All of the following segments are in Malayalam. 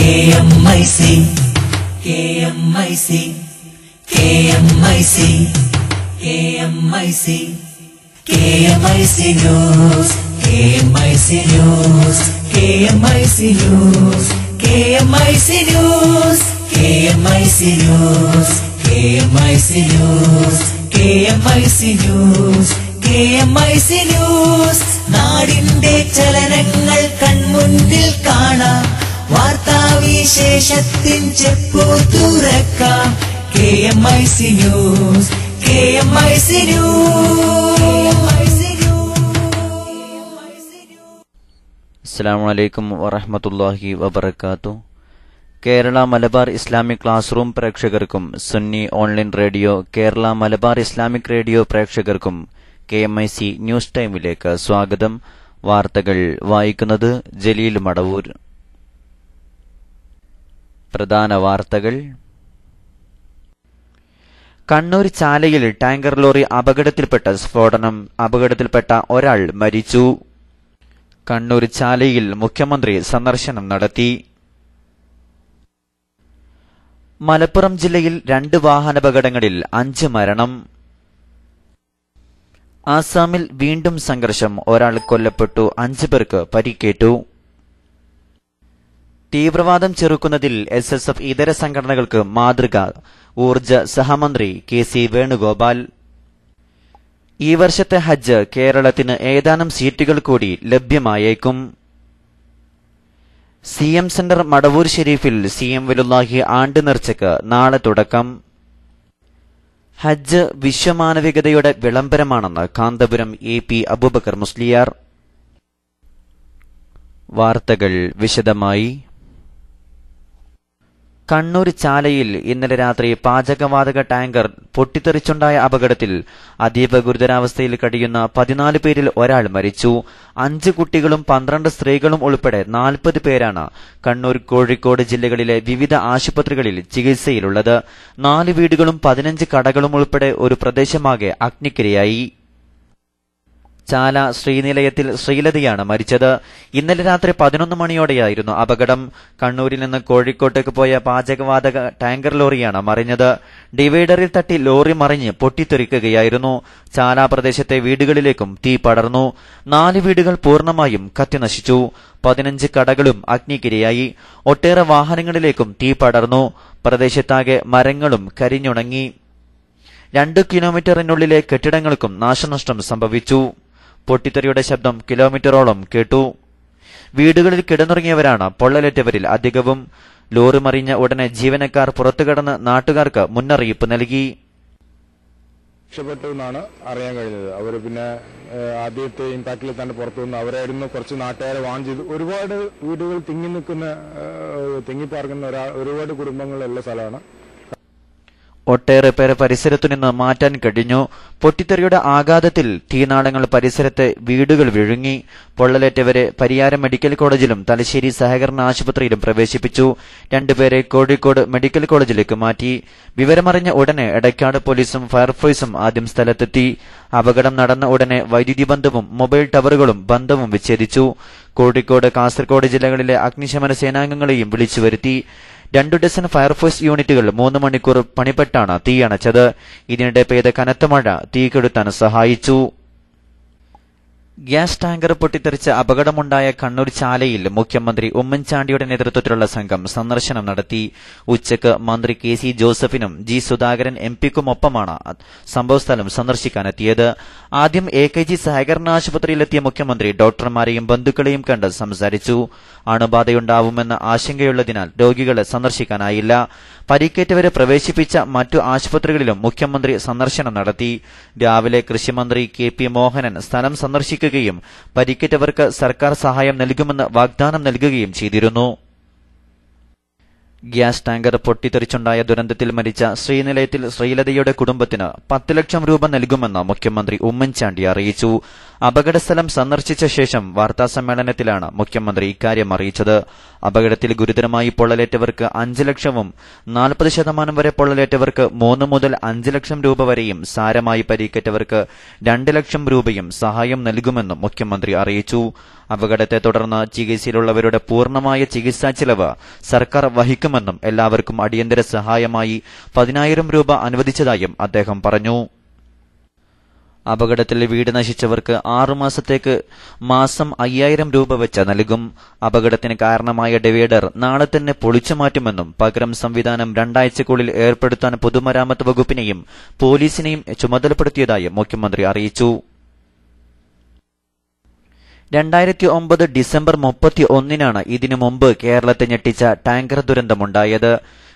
KMIC KMIC KMIC KMIC KMIC News KMIC News KMIC News KMIC News KMIC News KMIC News KMIC News KMIC News നാടിന്റെ ചലനങ്ങൾ കൺമുന്നിൽ കാണാം വാർത്താവിശേഷത്തിൻ ചെപ്പു തുറക്കാം KMIC News KMIC News. അസ്സലാമു അലൈക്കും വറഹ്മത്തുള്ളാഹി വബറകാതുഹു. Kerala Malabar Islamic class room പ്രേക്ഷകർക്കും Sunni online radio Kerala Malabar Islamic radio പ്രേക്ഷകർക്കും KMIC ന്യൂസ് ടൈമിലേക്ക് സ്വാഗതം. വാർത്തകൾ വായിക്കുന്നത് ജലീൽ മടവൂർ. പ്രധാന വാർത്തകൾ. കണ്ണൂർ ചാലയിൽ ടാങ്കർ ലോറി അപകടത്തിൽപ്പെട്ട സ്ഫോടനം. അപകടത്തിൽപ്പെട്ട ഒരാൾ മരിച്ചു. കണ്ണൂർ ചാലയിൽ മുഖ്യമന്ത്രി സന്ദർശനം നടത്തി. മലപ്പുറം ജില്ലയിൽ 2 വാഹനാപകടങ്ങളിൽ 5 മരണം. ആസാമിൽ വീണ്ടും സംഘർഷം. ഒരാൾ കൊല്ലപ്പെട്ടു, 5 പേർക്ക് പരിക്കേറ്റു. തീവ്രവാദം ചെറുക്കുന്നതിൽ SSF ഇതര സംഘടനകൾക്ക് മാതൃക. ഊർജ സഹമന്ത്രി KC വേണുഗോപാൽ. ഈ വർഷത്തെ ഹജ്ജ് കേരളത്തിന് ഏതാനും സീറ്റുകൾ കൂടി ലഭ്യമായേക്കും. CM സെന്റർ മടവൂർ ഷെരീഫിൽ CM വലുല്ലാഹി ആണ്ട് നേർച്ചയ്ക്ക് നാളെ തുടക്കം. ഹജ്ജ് വിശ്വമാനവികതയുടെ വിളംബരമാണെന്ന് കാന്തപുരം AP അബൂബക്കർ മുസ്ലിയാർ. വാർത്തകൾ വിശദമായി. കണ്ണൂർ ചാലയിൽ ഇന്നലെ രാത്രി പാചകവാതക ടാങ്കർ പൊട്ടിത്തെറിച്ചുണ്ടായ അപകടത്തിൽ അതീവ ഗുരുതരാവസ്ഥയിൽ കഴിയുന്ന 14 പേരിൽ ഒരാൾ മരിച്ചു. 5 കുട്ടികളും 12 സ്ത്രീകളും ഉൾപ്പെടെ 40 പേരാണ് കണ്ണൂർ, കോഴിക്കോട് ജില്ലകളിലെ വിവിധ ആശുപത്രികളിൽ ചികിത്സയിലുള്ളത്. 4 വീടുകളും 15 കടകളും ഉൾപ്പെടെ ഒരു പ്രദേശമാകെ അഗ്നിക്കിരയായി. ചാല ശ്രീനിലയത്തിൽ ശ്രീലതയാണ് മരിച്ചത്. ഇന്നലെ രാത്രി 11 മണിയോടെയായിരുന്നു അപകടം. കണ്ണൂരിൽ നിന്ന് കോഴിക്കോട്ടേക്ക് പോയ പാചകവാതക ടാങ്കർ ലോറിയാണ് മറിഞ്ഞത്. ഡിവൈഡറിൽ തട്ടി ലോറി മറിഞ്ഞ് പൊട്ടിത്തെറിക്കുകയായിരുന്നു. ചാല പ്രദേശത്തെ വീടുകളിലേക്കും തീ പടർന്നു. 4 വീടുകൾ പൂർണ്ണമായും കത്തിനശിച്ചു. 15 കടകളും അഗ്നിക്കിരയായി. ഒട്ടേറെ വാഹനങ്ങളിലേക്കും തീ പടർന്നു. പ്രദേശത്താകെ മരങ്ങളും കരിഞ്ഞുണങ്ങി. 2 കിലോമീറ്ററിനുള്ളിലെ കെട്ടിടങ്ങൾക്കും നാശനഷ്ടം സംഭവിച്ചു. പൊട്ടിത്തെറിയുടെ ശബ്ദം കിലോമീറ്ററോളം കേട്ടു. വീടുകളിൽ കിടന്നുറങ്ങിയവരാണ് പൊള്ളലേറ്റവരിൽ അധികവും. ലോറി മറിഞ്ഞ ഉടനെ ജീവനക്കാർ പുറത്തുകടന്ന് നാട്ടുകാർക്ക് മുന്നറിയിപ്പ് നൽകി. രക്ഷപ്പെട്ടു എന്നാണ് അറിയാൻ കഴിഞ്ഞത്. അവർ പിന്നെ ആദ്യത്തെ ഇമ്പാക്റ്റിൽ തന്നെ പുറത്തു വന്നു. അവരായിരുന്നു കുറച്ച് നാട്ടുകാരെ വാൺ ചെയ്തു. ഒരുപാട് വീടുകൾ തിങ്ങിപ്പാർക്കുന്ന ഒരുപാട് കുടുംബങ്ങളുള്ള സ്ഥലമാണ്. ഒട്ടേറെ പേരെ പരിസരത്തു നിന്ന് മാറ്റാൻ കഴിഞ്ഞു. പൊട്ടിത്തെറിയുടെ ആഘാതത്തിൽ തീനാളങ്ങൾ പരിസരത്തെ വീടുകൾ വിഴുങ്ങി. പൊള്ളലേറ്റവരെ പരിയാരം മെഡിക്കൽ കോളേജിലും തലശ്ശേരി സഹകരണ ആശുപത്രിയിലും പ്രവേശിപ്പിച്ചു. 2 പേരെ കോഴിക്കോട് മെഡിക്കൽ കോളേജിലേക്ക് മാറ്റി. വിവരമറിഞ്ഞ ഉടനെ എടക്കാട് പോലീസും ഫയർഫോഴ്സും ആദ്യം സ്ഥലത്തെത്തി. അപകടം നടന്ന ഉടനെ വൈദ്യുതി ബന്ധവും മൊബൈൽ ടവറുകളും ബന്ധവും വിച്ഛേദിച്ചു. കോഴിക്കോട്, കാസർഗോഡ് ജില്ലകളിലെ അഗ്നിശമന സേനാംഗങ്ങളെയും വിളിച്ചുവരുത്തി. 2 ഡസൻ ഫയർഫോഴ്സ് യൂണിറ്റുകൾ 3 മണിക്കൂർ പണിപ്പെട്ടാണ് തീയണച്ചത്. ഇതിനിടെ പെയ്ത കനത്ത മഴ തീ കെടുത്താൻ സഹായിച്ചു. ഗ്യാസ് ടാങ്കർ പൊട്ടിത്തെറിച്ച് അപകടമുണ്ടായ കണ്ണൂർ ചാലയിൽ മുഖ്യമന്ത്രി ഉമ്മൻചാണ്ടിയുടെ നേതൃത്വത്തിലുള്ള സംഘം സന്ദർശനം നടത്തി. ഉച്ചയ്ക്ക് മന്ത്രി KC ജോസഫിനും G സുധാകരൻ MPക്കുമൊപ്പമാണ് സംഭവസ്ഥലം സന്ദർശിക്കാനെത്തിയത്. ആദ്യം AKG സഹകരണ ആശുപത്രിയിലെത്തിയ മുഖ്യമന്ത്രി ഡോക്ടർമാരെയും ബന്ധുക്കളെയും കണ്ട് സംസാരിച്ചു. അണുബാധയുണ്ടാവുമെന്ന ആശങ്കയുള്ളതിനാൽ രോഗികളെ സന്ദർശിക്കാനായില്ല. പരിക്കേറ്റവരെ പ്രവേശിപ്പിച്ച മറ്റു ആശുപത്രികളിലും മുഖ്യമന്ത്രി സന്ദർശനം നടത്തി. രാവിലെ കൃഷിമന്ത്രി KP മോഹനൻ സ്ഥലം സന്ദർശിക്കുകയും പരിക്കേറ്റവർക്ക് സർക്കാർ സഹായം നൽകുമെന്ന് വാഗ്ദാനം നൽകുകയും ചെയ്തിരുന്നു. ഗ്യാസ് ടാങ്കർ പൊട്ടിത്തെറിച്ചുണ്ടായ ദുരന്തത്തിൽ മരിച്ച ശ്രീനിലയത്തിൽ ശ്രീലതയുടെ കുടുംബത്തിന് 10 ലക്ഷം രൂപ നൽകുമെന്ന് മുഖ്യമന്ത്രി ഉമ്മൻചാണ്ടി അറിയിച്ചു. അപകടസ്ഥലം സന്ദർശിച്ച ശേഷം വാർത്താസമ്മേളനത്തിലാണ് മുഖ്യമന്ത്രി ഇക്കാര്യം അറിയിച്ചത്. അപകടത്തിൽ ഗുരുതരമായി പൊള്ളലേറ്റവർക്ക് 5 ലക്ഷവും 40% വരെ പൊള്ളലേറ്റവർക്ക് 3 മുതൽ 5 ലക്ഷം രൂപ വരെയും സാരമായി പരിക്കേറ്റവർക്ക് 2 ലക്ഷം രൂപയും സഹായം നൽകുമെന്നും മുഖ്യമന്ത്രി അറിയിച്ചു. അപകടത്തെ തുടർന്ന് ചികിത്സയിലുള്ളവരുടെ പൂർണ്ണമായ ചികിത്സാ ചെലവ് സർക്കാർ വഹിക്കുമെന്നും എല്ലാവർക്കും അടിയന്തര സഹായമായി 10,000 രൂപ അനുവദിച്ചതായും അദ്ദേഹം പറഞ്ഞു. അപകടത്തിൽ വീട് നശിച്ചവർക്ക് 6 മാസത്തേക്ക് മാസം 5,000 രൂപ വെച്ച് നൽകും. അപകടത്തിന് കാരണമായ ഡിവൈഡർ നാളെ തന്നെ പൊളിച്ചു മാറ്റുമെന്നും പകരം സംവിധാനം 2 ആഴ്ചക്കുള്ളിൽ ഏർപ്പെടുത്താൻ പൊതുമരാമത്ത് വകുപ്പിനെയും പോലീസിനെയും ചുമതലപ്പെടുത്തിയതായും മുഖ്യമന്ത്രി അറിയിച്ചു. 2009 ഡിസംബർ 31-നാണ് ഇതിനു മുമ്പ് കേരളത്തെ ഞെട്ടിച്ച ടാങ്കർ ദുരന്തമുണ്ടായത്.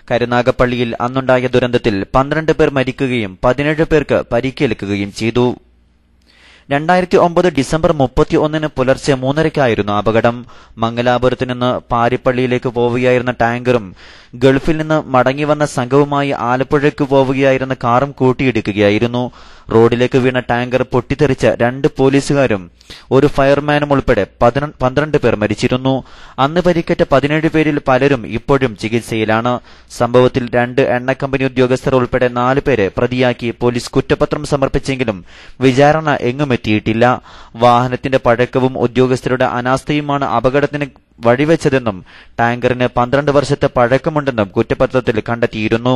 കരുനാഗപ്പള്ളിയിൽ അന്നുണ്ടായ ദുരന്തത്തിൽ 12 പേർ മരിക്കുകയും 17 പേർക്ക് പരിക്കേൽക്കുകയും ചെയ്തു. 2009 ഡിസംബർ 31 പുലർച്ചെ 3:30-ക്കായിരുന്നു അപകടം. മംഗലാപുരത്ത് നിന്ന് പാരിപ്പള്ളിയിലേക്ക് പോവുകയായിരുന്ന ടാങ്കറും ഗൾഫിൽ നിന്ന് മടങ്ങിവന്ന സംഘവുമായി ആലപ്പുഴയ്ക്ക് പോവുകയായിരുന്ന കാറും കൂട്ടിയിടിക്കുകയായിരുന്നു. റോഡിലേക്ക് വീണ ടാങ്കർ പൊട്ടിത്തെറിച്ച 2 പോലീസുകാരും ഒരു ഫയർമാനും ഉൾപ്പെടെ 12 പേർ മരിച്ചിരുന്നു. അന്ന് പരിക്കേറ്റ 17 പേരിൽ പലരും ഇപ്പോഴും ചികിത്സയിലാണ്. സംഭവത്തിൽ 2 എണ്ണക്കമ്പനി ഉദ്യോഗസ്ഥർ ഉൾപ്പെടെ 4 പേരെ പ്രതിയാക്കി പോലീസ് കുറ്റപത്രം സമർപ്പിച്ചെങ്കിലും വിചാരണ എങ്ങുമെത്തിയിട്ടില്ല. വാഹനത്തിന്റെ പഴക്കവും ഉദ്യോഗസ്ഥരുടെ അനാസ്ഥയുമാണ് അപകടത്തിന് വഴിവെച്ചതെന്നും ടാങ്കറിന് 12 വർഷത്തെ പഴക്കമുണ്ടെന്നും കുറ്റപത്രത്തിൽ കണ്ടെത്തിയിരുന്നു.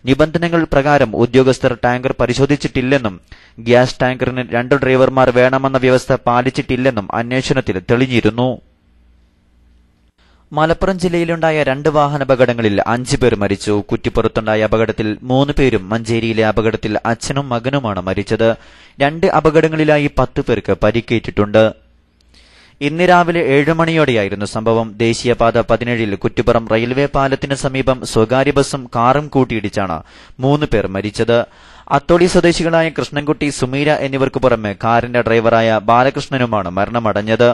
നിബന്ധനകൾ പ്രകാരം ഉദ്യോഗസ്ഥർ ടാങ്കർ പരിശോധിച്ചിട്ടില്ലെന്നും ഗ്യാസ് ടാങ്കറിന് 2 ഡ്രൈവർമാർ വേണമെന്ന വ്യവസ്ഥ പാലിച്ചിട്ടില്ലെന്നും അന്വേഷണത്തിൽ തെളിഞ്ഞിരുന്നു. മലപ്പുറം ജില്ലയിലുണ്ടായ 2 വാഹനാപകടങ്ങളിൽ 5 പേർ മരിച്ചു. കുറ്റിപ്പുറത്തുണ്ടായ അപകടത്തിൽ 3 പേരും മഞ്ചേരിയിലെ അപകടത്തിൽ അച്ഛനും മകനുമാണ് മരിച്ചത്. 2 അപകടങ്ങളിലായി 10 പേർക്ക് പരിക്കേറ്റിട്ടുണ്ട്. ഇന്ന് രാവിലെ 7 മണിയോടെയായിരുന്നു സംഭവം. ദേശീയപാത 17-ൽ കുറ്റിപ്പുറം റെയിൽവേ പാലത്തിന് സമീപം സ്വകാര്യ ബസും കാറും കൂട്ടിയിടിച്ചാണ് 3 പേർ മരിച്ചത്. അത്തോളി സ്വദേശികളായ കൃഷ്ണൻകുട്ടി, സുമീര എന്നിവർക്ക് പുറമെ കാറിന്റെ ഡ്രൈവറായ ബാലകൃഷ്ണനുമാണ് മരണമടഞ്ഞത്.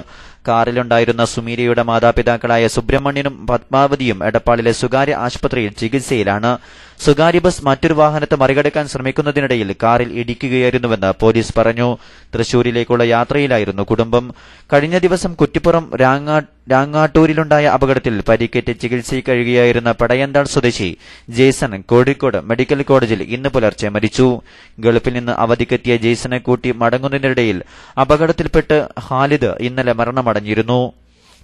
കാറിലുണ്ടായിരുന്ന സുമീരയുടെ മാതാപിതാക്കളായ സുബ്രഹ്മണ്യനും പത്മാവതിയും എടപ്പാളിലെ സ്വകാര്യ ആശുപത്രിയിൽ ചികിത്സയിലാണ്. സ്വകാര്യ ബസ് മറ്റൊരു വാഹനത്തെ മറികടക്കാൻ ശ്രമിക്കുന്നതിനിടയിൽ കാറിൽ ഇടിക്കുകയായിരുന്നുവെന്ന് പോലീസ് പറഞ്ഞു. തൃശൂരിലേക്കുള്ള യാത്രയിലായിരുന്നു കുടുംബം. കഴിഞ്ഞ ദിവസം കുറ്റിപ്പുറം രാങ്ങാട്ടൂരിലുണ്ടായ അപകടത്തിൽ പരിക്കേറ്റ് ചികിത്സയിൽ കഴിയുകയായിരുന്ന പടയന്താൾ സ്വദേശി ജെയ്സൺ കോഴിക്കോട് മെഡിക്കൽ കോളേജിൽ ഇന്ന് പുലർച്ചെ മരിച്ചു. ഗൾഫിൽ നിന്ന് അവധിക്കെത്തിയ ജെയ്സനെ കൂട്ടി മടങ്ങുന്നതിനിടയിൽ അപകടത്തിൽപ്പെട്ട് ഖാലിദ് ഇന്നലെ മരണമടഞ്ഞിരുന്നു.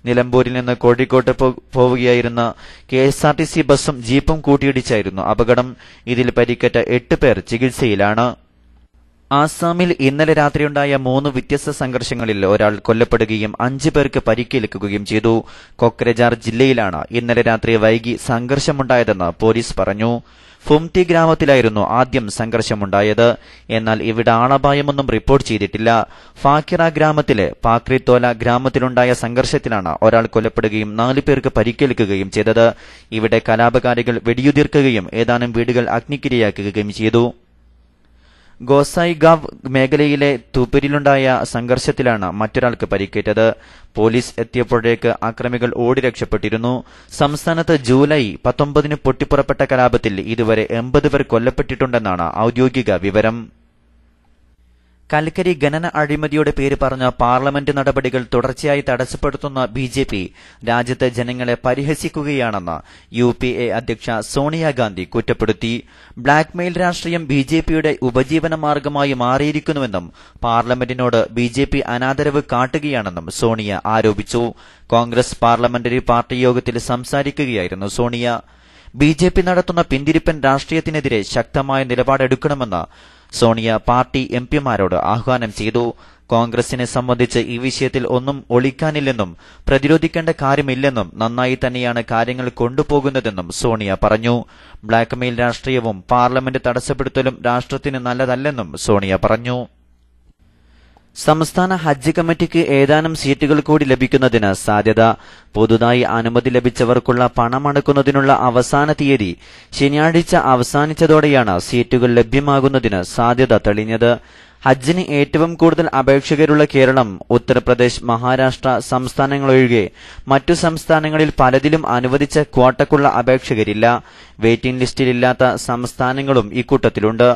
നിലമ്പൂരിൽ നിന്ന് കോഴിക്കോട്ട് പോവുകയായിരുന്ന KSRTC ബസും ജീപ്പും കൂട്ടിയിടിച്ചായിരുന്നു അപകടം. ഇതിൽ പരിക്കേറ്റ 8 പേർ ചികിത്സയിലാണ്. ആസാമിൽ ഇന്നലെ രാത്രിയുണ്ടായ 3 വ്യത്യസ്ത സംഘർഷങ്ങളിൽ ഒരാൾ കൊല്ലപ്പെടുകയും 5 പേർക്ക് പരിക്കേൽക്കുകയും ചെയ്തു. കൊക്രജാർ ജില്ലയിലാണ് ഇന്നലെ രാത്രി വൈകി സംഘർഷമുണ്ടായതെന്ന് പോലീസ് പറഞ്ഞു. ഫുംതി ഗ്രാമത്തിലായിരുന്നു ആദ്യം സംഘർഷമുണ്ടായത്. എന്നാൽ ഇവിടെ ആളപായമൊന്നും റിപ്പോർട്ട് ചെയ്തിട്ടില്ല. ഫാക്കിറ ഗ്രാമത്തിലെ പാക്രിത്തോല ഗ്രാമത്തിലുണ്ടായ സംഘർഷത്തിലാണ് ഒരാൾ കൊല്ലപ്പെടുകയും 4 പേർക്ക് പരിക്കേൽക്കുകയും ചെയ്തത്. ഇവിടെ കലാപകാരികൾ വെടിയുതിർക്കുകയും ഏതാനും വീടുകൾ അഗ്നിക്കിരയാക്കുകയും ചെയ്തു. ഗോസായിഗാവ് മേഖലയിലെ തൂപ്പരിലുണ്ടായ സംഘർഷത്തിലാണ് മറ്റൊരാൾക്ക് പരിക്കേറ്റത്. പോലീസ് എത്തിയപ്പോഴേക്ക് അക്രമികൾ ഓടി രക്ഷപ്പെട്ടിരുന്നു. സംസ്ഥാനത്ത് ജൂലൈ 19 പൊട്ടിപ്പുറപ്പെട്ട കലാപത്തിൽ ഇതുവരെ 80 പേർ കൊല്ലപ്പെട്ടിട്ടുണ്ടെന്നാണ് ഔദ്യോഗിക വിവരം. കൽക്കരി ഖനന അഴിമതിയുടെ പേര് പറഞ്ഞ പാർലമെന്റ് നടപടികൾ തുടർച്ചയായി തടസ്സപ്പെടുത്തുന്ന BJP രാജ്യത്തെ ജനങ്ങളെ പരിഹസിക്കുകയാണെന്ന് UPA അധ്യക്ഷ സോണിയാഗാന്ധി കുറ്റപ്പെടുത്തി. ബ്ലാക്ക്മെയിൽ രാഷ്ട്രീയം BJPയുടെ ഉപജീവന മാർഗമായി മാറിയിരിക്കുന്നുവെന്നും പാർലമെന്റിനോട് BJP അനാദരവ് കാട്ടുകയാണെന്നും സോണിയ ആരോപിച്ചു. കോൺഗ്രസ് പാർലമെന്ററി പാർട്ടി യോഗത്തിൽ സംസാരിക്കുകയായിരുന്നു സോണിയ. BJP നടത്തുന്ന പിന്തിരിപ്പൻ രാഷ്ട്രീയത്തിനെതിരെ ശക്തമായ നിലപാടെടുക്കണമെന്ന് സോണിയ പാർട്ടി MPമാരോട് ആഹ്വാനം ചെയ്തു. കോൺഗ്രസിനെ സംബന്ധിച്ച് ഈ വിഷയത്തിൽ ഒന്നും ഒളിക്കാനില്ലെന്നും പ്രതിരോധിക്കേണ്ട കാര്യമില്ലെന്നും നന്നായി തന്നെയാണ് കാര്യങ്ങൾ കൊണ്ടുപോകുന്നതെന്നും സോണിയ പറഞ്ഞു. ബ്ലാക്ക്മെയിൽ രാഷ്ട്രീയവും പാർലമെന്റ് തടസ്സപ്പെടുത്തലും രാഷ്ട്രത്തിന് നല്ലതല്ലെന്നും സോണിയ പറഞ്ഞു. സംസ്ഥാന ഹജ്ജ് കമ്മിറ്റിക്ക് ഏതാനും സീറ്റുകൾ കൂടി ലഭിക്കുന്നതിന് സാധ്യത. പുതുതായി അനുമതി ലഭിച്ചവർക്കുള്ള പണമടക്കുന്നതിനുള്ള അവസാന തീയതി ശനിയാഴ്ച അവസാനിച്ചതോടെയാണ് സീറ്റുകൾ ലഭ്യമാകുന്നതിന് സാധ്യത തെളിഞ്ഞത്. ഹജ്ജിന് ഏറ്റവും കൂടുതൽ അപേക്ഷകരുള്ള കേരളം, ഉത്തർപ്രദേശ്, മഹാരാഷ്ട്ര സംസ്ഥാനങ്ങളൊഴികെ മറ്റു സംസ്ഥാനങ്ങളിൽ പലതിലും അനുവദിച്ച ക്വാട്ടക്കുള്ള അപേക്ഷകരില്ല. വെയിറ്റിംഗ് ലിസ്റ്റിലില്ലാത്ത സംസ്ഥാനങ്ങളും ഇക്കൂട്ടത്തിലുണ്ട്.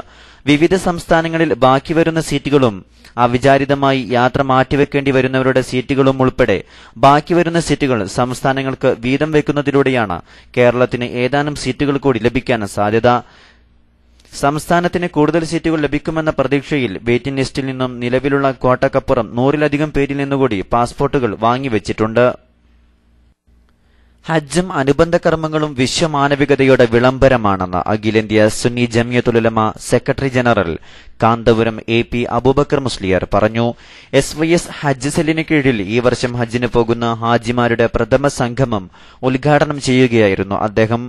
വിവിധ സംസ്ഥാനങ്ങളിൽ ബാക്കി വരുന്ന സീറ്റുകളും അവിചാരിതമായി യാത്ര മാറ്റിവെക്കേണ്ടി വരുന്നവരുടെ സീറ്റുകളും ഉൾപ്പെടെ ബാക്കി വരുന്ന സീറ്റുകൾ സംസ്ഥാനങ്ങൾക്ക് വീതം വെക്കുന്നതിലൂടെയാണ് കേരളത്തിന് ഏതാനും സീറ്റുകൾ കൂടി ലഭിക്കാൻ സാധ്യത. സംസ്ഥാനത്തിന് കൂടുതൽ സീറ്റുകൾ ലഭിക്കുമെന്ന പ്രതീക്ഷയിൽ വെയിറ്റിംഗ് ലിസ്റ്റിൽ നിന്നും നിലവിലുള്ള ക്വാട്ടക്കപ്പുറം 100-ലധികം പേരിൽ നിന്നുകൂടി പാസ്പോർട്ടുകൾ വാങ്ങിവെച്ചിട്ടുണ്ട്. ഹജ്ജും അനുബന്ധ കർമ്മങ്ങളും വിശ്വമാനവികതയുടെ വിളംബരമാണെന്ന് അഖിലേന്ത്യാ Sunni Jamiyyathul Ulama secretary general Kanthapuram AP Aboobacker Musliyar പറഞ്ഞു. SYS ഹജ്ജ് സെല്ലിന് കീഴിൽ ഈ വർഷം ഹജ്ജിന് പോകുന്ന ഹാജിമാരുടെ പ്രഥമ സംഗമം ഉദ്ഘാടനം ചെയ്യുകയായിരുന്നു അദ്ദേഹം.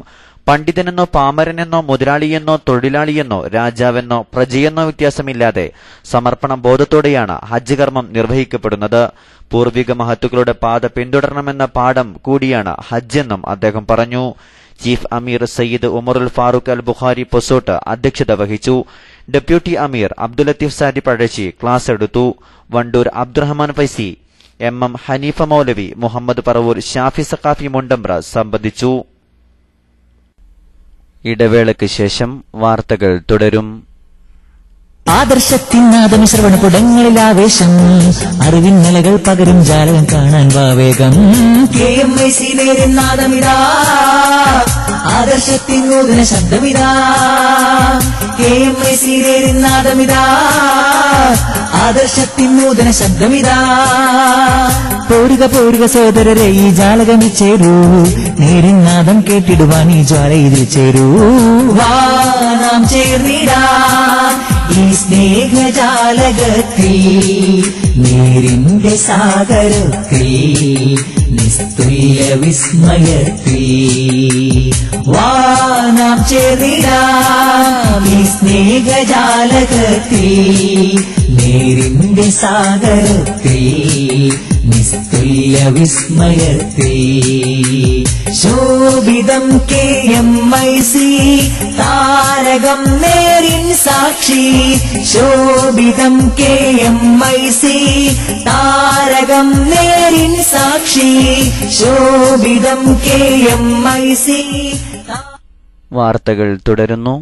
പണ്ഡിതനെന്നോ പാമരനെന്നോ മുതലാളിയെന്നോ തൊഴിലാളിയെന്നോ രാജാവെന്നോ പ്രജയെന്നോ വ്യത്യാസമില്ലാതെ സമർപ്പണ ബോധത്തോടെയാണ് ഹജ്ജ് കർമ്മം നിർവഹിക്കപ്പെടുന്നത്. പൂർവിക മഹത്തുക്കളുടെ പാത പിന്തുടരണമെന്ന പാഠം കൂടിയാണ് ഹജ്ജ് എന്നും അദ്ദേഹം പറഞ്ഞു. ചീഫ് അമീർ സയ്യിദ് ഉമറുൽ ഫാറൂഖ് അൽ ബുഖാരി പൊസോട്ട് അധ്യക്ഷത വഹിച്ചു. ഡെപ്യൂട്ടി അമീർ അബ്ദുൽ ലത്തീഫ് സാദി പഴശ്ശി ക്ലാസ് എടുത്തു. വണ്ടൂർ അബ്ദുറഹ്മാൻ ഫൈസി, MM ഹനീഫ മൗലവി, മുഹമ്മദ് പറവൂർ, ഷാഫി സഖാഫി മുണ്ടമ്പ്ര സംബന്ധിച്ചു. ഇടവേളയ്ക്ക് ശേഷം വാർത്തകൾ തുടരും. ആദർശത്തിനാദം ശ്രവണകുടങ്ങളിൽ ആവേശം, അറിവിൻ നിലകൾ പകരും ജാലകം കാണാൻ വാവേഗം. KMIC നാദമിതാ, ആദർശത്തിൻ നൂതന ശബ്ദമിതാ. KMIC നാദമിതാ, ആദർശത്തിൻ നൂതന ശബ്ദമിതാ. പോരുക പോരുക സോദരരെ, ഈ ജാലകമിൽ ചേരൂ, നേരിനാദം കേട്ടിടുവാൻ ഈ ജ്വാല ഇതിൽ ചേരൂ. വാ നാം ചേർന്നിടാം ഈ സ്നേഹജാലകത്തിൽ, നേരിന്റെ സാഗരത്തിൽ, നിസ്തുല്യ വിസ്മയത്തിൽ. വാ നാം ചേർന്നിടാം ഈ സ്നേഹജാലകത്തിൽ, നേരിന്റെ സാഗരത്തിൽ, നിസ്തുല്യ വിസ്മയത്തിൽ. ശോഭിതം KMIC താരകം നേരിൻ സാക്ഷി. ശോഭിതം KMIC താരകം നേരിൻ സാക്ഷി. ശോഭിതം KMIC. വാർത്തകൾ തുടരുന്നു.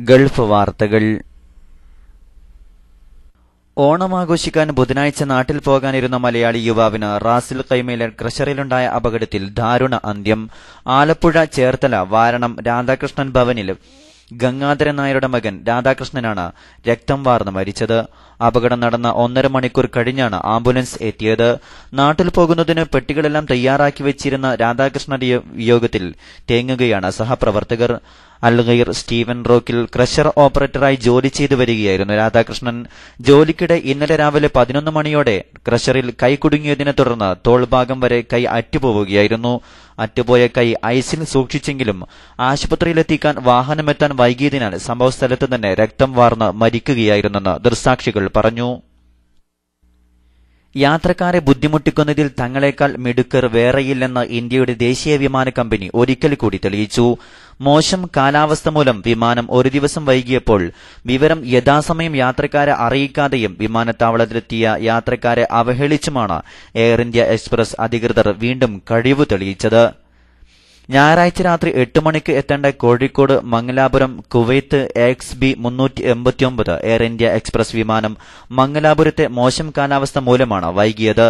ഗൾഫ് വാർത്തകൾ. ഓണം ആഘോഷിക്കാൻ ബുധനാഴ്ച നാട്ടിൽ പോകാനിരുന്ന മലയാളി യുവാവിന് റാസിൽ ഖൈമയിലെ ക്രഷറിലുണ്ടായ അപകടത്തിൽ ദാരുണ അന്ത്യം. ആലപ്പുഴ, ചേർത്തല, വാരണം രാധാകൃഷ്ണൻ ഭവനിൽ ഗംഗാധരൻ നായരുടെ മകൻ രാധാകൃഷ്ണനാണ് രക്തം വാർന്ന് മരിച്ചത്. അപകടം നടന്ന 1.5 മണിക്കൂർ കഴിഞ്ഞാണ് ആംബുലൻസ് എത്തിയത്. നാട്ടിൽ പോകുന്നതിന് പെട്ടികളെല്ലാം തയ്യാറാക്കി വെച്ചിരുന്ന രാധാകൃഷ്ണന്റെ വിയോഗത്തിൽ തേങ്ങുകയാണ് സഹപ്രവർത്തകർ. അൽഗൈർ സ്റ്റീവൻ റോക്കിൽ ക്രഷർ ഓപ്പറേറ്ററായി ജോലി ചെയ്തു വരികയായിരുന്നു രാധാകൃഷ്ണൻ. ജോലിക്കിടെ ഇന്നലെ രാവിലെ 11 മണിയോടെ ക്രഷറിൽ കൈ കുടുങ്ങിയതിനെ തുടർന്ന് തോൾഭാഗം വരെ കൈ അറ്റുപോവുകയായിരുന്നു. അറ്റുപോയ കൈ ഐസിൽ സൂക്ഷിച്ചെങ്കിലും ആശുപത്രിയിലെത്തിക്കാൻ വാഹനമെത്താൻ വൈകിയതിനാൽ സംഭവസ്ഥലത്ത് തന്നെ രക്തം വാർന്ന് മരിക്കുകയായിരുന്നെന്ന് ദൃക്സാക്ഷികൾ പറഞ്ഞു. യാത്രക്കാരെ ബുദ്ധിമുട്ടിക്കുന്നതിൽ തങ്ങളെക്കാൾ മിടുക്കർ വേറെയില്ലെന്ന് ഇന്ത്യയുടെ ദേശീയ വിമാന കമ്പനി ഒരിക്കൽ കൂടി തെളിയിച്ചു. മോശം കാലാവസ്ഥ മൂലം വിമാനം ഒരു ദിവസം വൈകിയപ്പോൾ വിവരം യഥാസമയം യാത്രക്കാരെ അറിയിക്കാതെയും വിമാനത്താവളത്തിലെത്തിയ യാത്രക്കാരെ അവഹേളിച്ചുമാണ് എയർ ഇന്ത്യ എക്സ്പ്രസ് അധികൃതർ വീണ്ടും കഴിവ് തെളിയിച്ചത്. ഞായറാഴ്ച രാത്രി 8 മണിക്ക് എത്തേണ്ട Kozhikode Mangalapuram Kuwait XB 389 air India express വിമാനം മംഗലാപുരത്തെ മോശം കാലാവസ്ഥ മൂലമാണ് വൈകിയത്.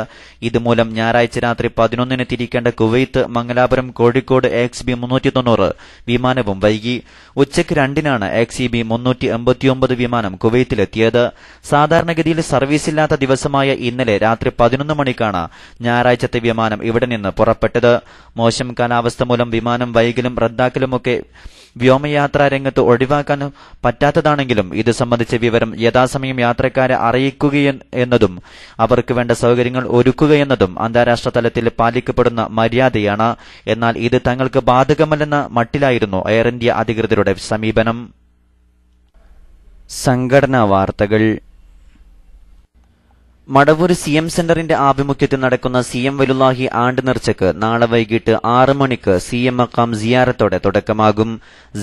ഇതുമൂലം ഞായറാഴ്ച രാത്രി 11-ന് തിരിക്കേണ്ട കുവൈത്ത് മംഗലാപുരം കോഴിക്കോട് XB 390 വിമാനവും വൈകി. ഉച്ചയ്ക്ക് 2-നാണ് XEB 389 വിമാനം കുവൈത്തിലെത്തിയത്. സാധാരണഗതിയിൽ സർവീസില്ലാത്ത ദിവസമായ ഇന്നലെ രാത്രി 11 മണിക്കാണ് ഞായറാഴ്ചത്തെ വിമാനം ഇവിടെ നിന്ന് പുറപ്പെട്ടത്. മോശം കാലാവസ്ഥ മൂലം വിമാനം വൈകലും റദ്ദാക്കലുമൊക്കെ വ്യോമയാത്രാ രംഗത്ത് ഒഴിവാക്കാൻ പറ്റാത്തതാണെങ്കിലും ഇത് സംബന്ധിച്ച വിവരം യഥാസമയം യാത്രക്കാരെ അറിയിക്കുകയെന്നതും അവർക്ക് വേണ്ട സൗകര്യങ്ങൾ ഒരുക്കുകയെന്നതും അന്താരാഷ്ട്ര തലത്തിൽ പാലിക്കപ്പെടുന്ന മര്യാദയാണ്. എന്നാൽ ഇത് തങ്ങൾക്ക് ബാധകമല്ലെന്ന മട്ടിലായിരുന്നു എയർ ഇന്ത്യ അധികൃതരുടെ സമീപനം. സംഘടനാ വാർത്തകൾ. മടവൂർ CM സെന്ററിന്റെ ആഭിമുഖ്യത്തിൽ നടക്കുന്ന CM വലുല്ലാഹി ആണ്ട് നേർച്ചയ്ക്ക് നാളെ വൈകിട്ട് 6 മണിക്ക് CM മക്കാം സിയാറത്തോടെ തുടക്കമാകും.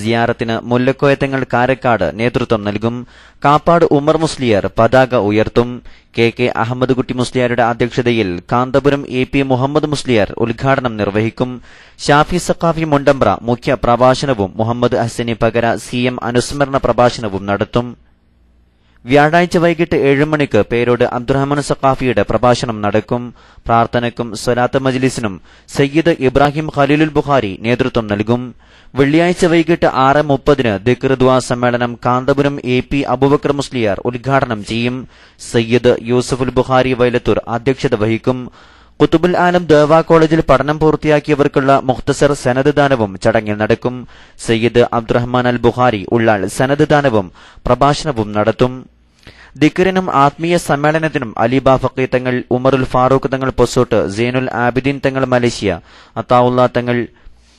സിയാറത്തിന് മുല്ലക്കോയത്തങ്ങൾ കാരക്കാട് നേതൃത്വം നൽകും. കാപ്പാട് ഉമർ മുസ്ലിയാർ പതാക ഉയർത്തും. KK അഹമ്മദ് കുട്ടി മുസ്ലിയാരുടെ അധ്യക്ഷതയിൽ കാന്തപുരം AP മുഹമ്മദ് മുസ്ലിയാർ ഉദ്ഘാടനം നിർവഹിക്കും. ഷാഫി സഖാഫി മുണ്ടമ്പ്ര മുഖ്യ പ്രഭാഷണവും മുഹമ്മദ് ഹസനി പകര CM അനുസ്മരണ പ്രഭാഷണവും നടത്തും. വ്യാഴാഴ്ച വൈകിട്ട് 7 മണിക്ക് പേരോട് അബ്ദുറഹ്മാൻ സഖാഫിയുടെ പ്രഭാഷണം നടക്കും. പ്രാർത്ഥനയ്ക്കും സ്വലാത്ത് മജ്ലിസിനും സയ്യിദ് ഇബ്രാഹിം ഖലീലുൽ ബുഖാരി നേതൃത്വം നൽകും. വെള്ളിയാഴ്ച വൈകിട്ട് 6:30 ദിക്ർ ദുആ സമ്മേളനം കാന്തപുരം AP അബൂബക്കർ മുസ്ലിയാർ ഉദ്ഘാടനം ചെയ്യും. സയ്യിദ് യൂസഫുൽ ബുഖാരി വൈലത്തൂർ അധ്യക്ഷത വഹിക്കും. കുത്തുബുൽ ആലം ദേവാ കോളേജിൽ പഠനം പൂർത്തിയാക്കിയവർക്കുള്ള മുഖ്തസർ സനദ് ദാനവും ചടങ്ങിൽ നടക്കും. സയ്യിദ് അബ്ദുറഹ്മാൻ അൽ ബുഖാരി ഉള്ളാൾ സനദ് ദാനവും പ്രഭാഷണവും നടത്തും. ദിക്റിനും ആത്മീയ സമ്മേളനത്തിനും അലിബ ഫഖീ തങ്ങൾ, ഉമറുൽ ഫാറൂഖ് തങ്ങൾ പൊസോട്ട്, സൈനുൽ ആബിദീൻ തങ്ങൾ മലേഷ്യ, അത്താവുള്ള തങ്ങൾ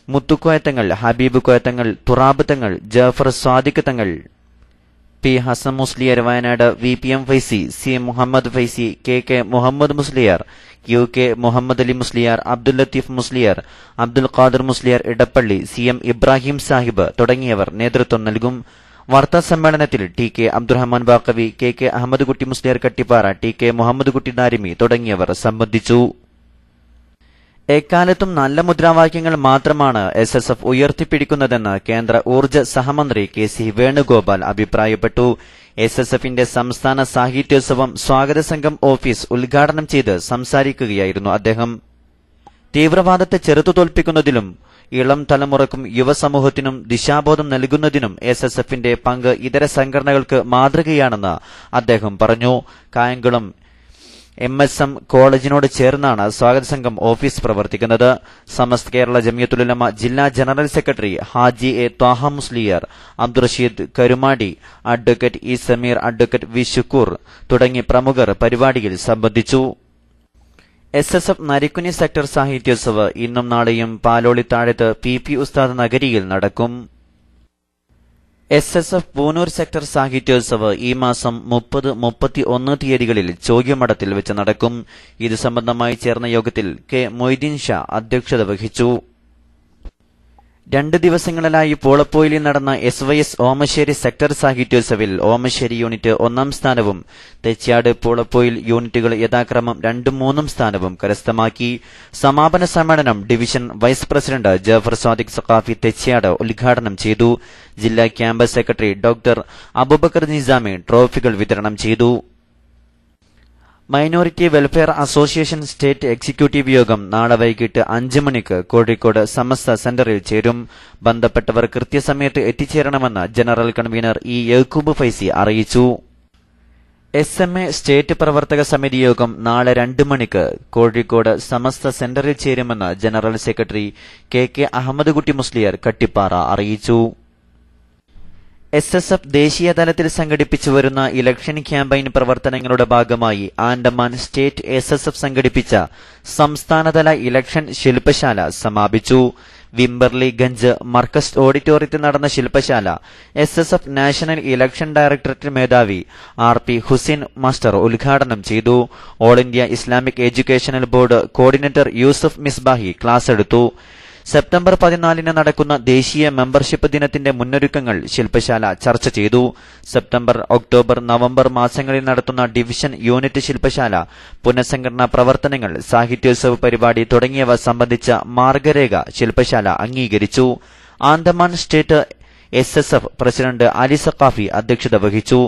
മുത്തുക്കോയ തങ്ങൾ, ഹബീബ് കോയ തങ്ങൾ, തുറാബ് തങ്ങൾ, ജാഫർ സ്വാദിഖ് തങ്ങൾ, P Hasan Musliyar Wayanad, VPM Faizy, C Muhammad Faizy, KK Muhammad Musliyar, UK Muhammad Ali Musliyar, Abdul Latheef Musliyar, Abdul Khader Musliyar Edappally, CM Ibrahim Sahib തുടങ്ങിയവർ നേതൃത്വം നൽകും. വാർത്താ സമ്മേളനത്തിൽ TK അബ്ദുറഹ്മാൻ ബാക്കവി, KK അഹമ്മദ് കുട്ടി മുസ്ലിയാർ കട്ടിപ്പാറ, TK മുഹമ്മദ് കുട്ടി ദാരിമി തുടങ്ങിയവർ സംബന്ധിച്ചു. എക്കാലത്തും നല്ല മുദ്രാവാക്യങ്ങൾ മാത്രമാണ് SSF ഉയർത്തിപ്പിടിക്കുന്നതെന്ന് കേന്ദ്ര ഊർജ്ജ സഹമന്ത്രി KC വേണുഗോപാൽ അഭിപ്രായപ്പെട്ടു. SSFന്റെ സംസ്ഥാന സാഹിത്യോത്സവം സ്വാഗത സംഘം ഓഫീസ് ഉദ്ഘാടനം ചെയ്ത് സംസാരിക്കുകയായിരുന്നു അദ്ദേഹം. തീവ്രവാദത്തെ ചെറുത്തുതോൽപ്പിക്കുന്നതിലും ഇളം തലമുറക്കും യുവസമൂഹത്തിനും ദിശാബോധം നൽകുന്നതിനും SSFന്റെ പങ്ക് ഇതര സംഘടനകൾക്ക് മാതൃകയാണെന്ന് അദ്ദേഹം പറഞ്ഞു. കായംകുളം MSM കോളേജിനോട് ചേർന്നാണ് സ്വാഗത സംഘം ഓഫീസ് പ്രവർത്തിക്കുന്നത്. സമസ്ത കേരള ജമിയത്തുൽ-ഉലമ ജില്ലാ general secretary Haji A Thwaha Musliyar, Abdurasheed Karumadi, advocate E Sameer, advocate V Shukoor തുടങ്ങി പ്രമുഖർ പരിപാടിയിൽ സംബന്ധിച്ചു. SSF നരിക്കുനി സെക്ടർ സാഹിത്യോത്സവ് ഇന്നും നാളെയും പാലോളിത്താഴത്ത് PP ഉസ്താദ് നഗരിയിൽ നടക്കും. SSF പൂനൂർ സെക്ടർ സാഹിത്യോത്സവ് ഈ മാസം 30, 31 തീയതികളിൽ ചോഗ്യമഠത്തിൽ വെച്ച് നടക്കും. ഇത് സംബന്ധമായി ചേർന്ന യോഗത്തിൽ K മൊയ്തീൻ ഷാ അധ്യക്ഷത വഹിച്ചു. 2 ദിവസങ്ങളിലായി പൂളപ്പോയിലിൽ നടന്ന SYS ഓമശ്ശേരി സെക്ടർ സാഹിത്യോത്സവിൽ ഓമശ്ശേരി യൂണിറ്റ് 1ാം സ്ഥാനവും തെച്ചാട് പൂളപ്പോയിൽ യൂണിറ്റുകൾ യഥാക്രമം 2ഉം 3ഉം സ്ഥാനവും കരസ്ഥമാക്കി. സമാപന സമ്മേളനം division vice president Jafar Swadiq Saqafi Thechad ഉദ്ഘാടനം ചെയ്തു. ജില്ലാ campus secretary doctor Aboobacker Nizami ട്രോഫികൾ വിതരണം ചെയ്തു. Minority welfare association state executive യോഗം നാളെ വൈകിട്ട് 5 മണിക്ക് കോഴിക്കോട് സമസ്ത സെന്ററിൽ ചേരും. ബന്ധപ്പെട്ടവർ കൃത്യസമയത്ത് എത്തിച്ചേരണമെന്ന് general convener E Yahoob Faizy അറിയിച്ചു. SMA സ്റ്റേറ്റ് പ്രവർത്തക സമിതി യോഗം നാളെ 2 മണിക്ക് കോഴിക്കോട് സമസ്ത സെന്ററിൽ ചേരുമെന്ന് ജനറൽ സെക്രട്ടറി KK അഹമ്മദ് കുട്ടി മുസ്ലിയാർ കട്ടിപ്പാറ അറിയിച്ചു. SSF ദേശീയ തലത്തിൽ സംഘടിപ്പിച്ചു വരുന്ന ഇലക്ഷൻ ക്യാമ്പയിൻ പ്രവർത്തനങ്ങളുടെ ഭാഗമായി ആൻഡമാൻ സ്റ്റേറ്റ് SSF സംഘടിപ്പിച്ച സംസ്ഥാനതല ഇലക്ഷൻ ശില്പശാല സമാപിച്ചു. വിംബർലി ഗഞ്ച് മർക്കസ് ഓഡിറ്റോറിയത്തിൽ നടന്ന ശില്പശാല SSF നാഷണൽ ഇലക്ഷൻ ഡയറക്ടറേറ്റ് മേധാവി RP ഹുസൈൻ മാസ്റ്റർ ഉദ്ഘാടനം ചെയ്തു. All India Islamic educational board coordinator Yusuf Misbahi class എടുത്തു. സെപ്റ്റംബർ 14 നടക്കുന്ന ദേശീയ മെമ്പർഷിപ്പ് ദിനത്തിന്റെ മുന്നൊരുക്കങ്ങൾ ശില്പശാല ചർച്ച ചെയ്തു. സെപ്റ്റംബർ, ഒക്ടോബർ, നവംബർ മാസങ്ങളിൽ നടത്തുന്ന ഡിവിഷൻ യൂണിറ്റ് ശില്പശാല പുനഃസംഘടനാ പ്രവർത്തനങ്ങൾ, സാഹിത്യോത്സവ പരിപാടി തുടങ്ങിയവ സംബന്ധിച്ച മാർഗരേഖ ശില്പശാല അംഗീകരിച്ചു. Andaman state SSF president Ali Saqafi അധ്യക്ഷത വഹിച്ചു.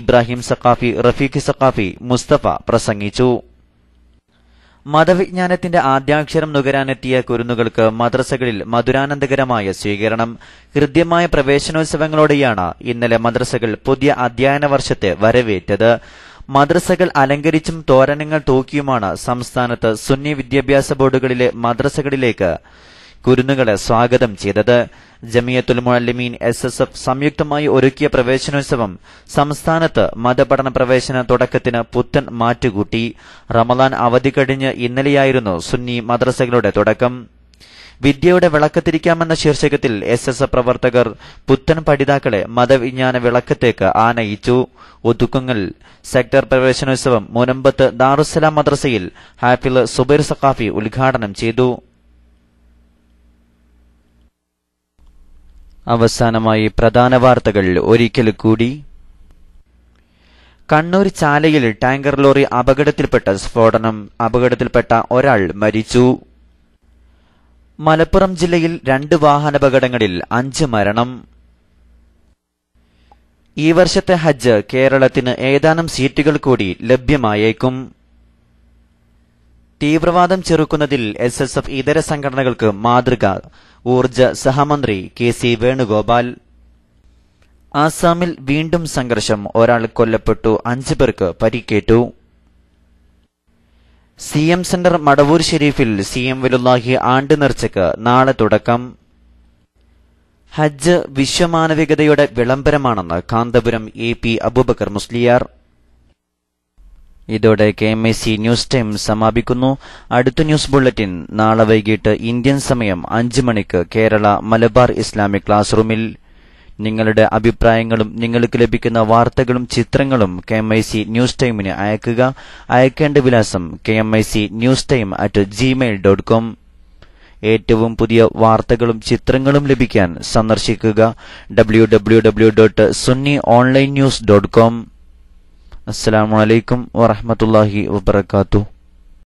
ഇബ്രാഹിം സഖാഫി, റഫീഖ് സഖാഫി, മുസ്തഫ പ്രസംഗിച്ചു. മതവിജ്ഞാനത്തിന്റെ ആദ്യാക്ഷരം നുകരാനെത്തിയ കുരുന്നുകൾക്ക് മദ്രസകളിൽ മധുരാനന്ദകരമായ സ്വീകരണം. ഹൃദ്യമായ പ്രവേശനോത്സവങ്ങളോടെയാണ് ഇന്നലെ മദ്രസകൾ പുതിയ അധ്യയന വർഷത്തെ വരവേറ്റത്. മദ്രസകൾ അലങ്കരിച്ചും തോരണങ്ങൾ തൂക്കിയുമാണ് സംസ്ഥാനത്ത് സുന്നി വിദ്യാഭ്യാസ ബോർഡുകളിലെ മദ്രസകളിലേക്ക് കുരുന്നുകളെ സ്വാഗതം ചെയ്തത്. ജമിയത്തുൽ മുഅല്ലിമീൻ SSF സംയുക്തമായി ഒരുക്കിയ പ്രവേശനോത്സവം സംസ്ഥാനത്ത് മതപഠന പ്രവേശന തുടക്കത്തിന് പുത്തൻ മാറ്റുകൂട്ടി. റമദാൻ അവധി കഴിഞ്ഞ് ഇന്നലെയായിരുന്നു സുന്നി മദ്രസകളുടെ തുടക്കം. വിദ്യയുടെ വിളക്കത്തിരിക്കാമെന്ന ശീർഷകത്തിൽ SSF പ്രവർത്തകർ പുത്തൻ പഠിതാക്കളെ മതവിജ്ഞാന വിളക്കത്തേക്ക് ആനയിച്ചു. ഒതുക്കുങ്ങൽ സെക്ടർ പ്രവേശനോത്സവം മുനമ്പത്ത് ദാറുസ്സലാം മദ്രസയിൽ ഹാഫിള് സുബൈർ സഖാഫി ഉദ്ഘാടനം ചെയ്തു. അവസാനമായി പ്രധാന വാർത്തകൾ ഒരിക്കൽ കൂടി. കണ്ണൂർ ചാലയിൽ ടാങ്കർ ലോറി അപകടത്തിൽപ്പെട്ട സ്ഫോടനം. അപകടത്തിൽപ്പെട്ട ഒരാൾ മരിച്ചു. മലപ്പുറം ജില്ലയിൽ 2 വാഹനാപകടങ്ങളിൽ 5 മരണം. ഈ വർഷത്തെ ഹജ്ജ് കേരളത്തിന് ഏതാനും സീറ്റുകൾ കൂടി ലഭ്യമായേക്കും. തീവ്രവാദം ചെറുക്കുന്നതിൽ SSF ഇതര സംഘടനകൾക്ക് മാതൃക. ഊർജ സഹമന്ത്രി KC വേണുഗോപാൽ. ആസാമിൽ വീണ്ടും സംഘർഷം. ഒരാൾ കൊല്ലപ്പെട്ടു, 5 പേർക്ക് പരിക്കേറ്റു. CM സെന്റർ മടവൂർ ഷെരീഫിൽ CM വലുല്ലാഹി ആണ്ട് നേർച്ചയ്ക്ക് നാളെ തുടക്കം. ഹജ്ജ് വിശ്വമാനവികതയുടെ വിളംബരമാണെന്ന് കാന്തപുരം AP അബൂബക്കർ മുസ്ലിയാർ. ഇതോടെ KMIC ന്യൂസ് ടൈം സമാപിക്കുന്നു. അടുത്ത ന്യൂസ് ബുള്ളറ്റിൻ നാളെ വൈകിട്ട് ഇന്ത്യൻ സമയം 5 മണിക്ക് കേരള മലബാർ ഇസ്ലാമിക് ക്ലാസ് റൂമിൽ. നിങ്ങളുടെ അഭിപ്രായങ്ങളും നിങ്ങൾക്ക് ലഭിക്കുന്ന വാർത്തകളും ചിത്രങ്ങളും KMIC ന്യൂസ് ടൈമിന് അയക്കുക. അയക്കേണ്ട വിലാസം KMIC@gmail.com. ഏറ്റവും പുതിയ വാർത്തകളും ചിത്രങ്ങളും ലഭിക്കാൻ സന്ദർശിക്കുക www.sunniOnlinenews.com. അസ്സലാമു അലൈക്കും വറഹ്മത്തുള്ളാഹി വബറകാതുഹു.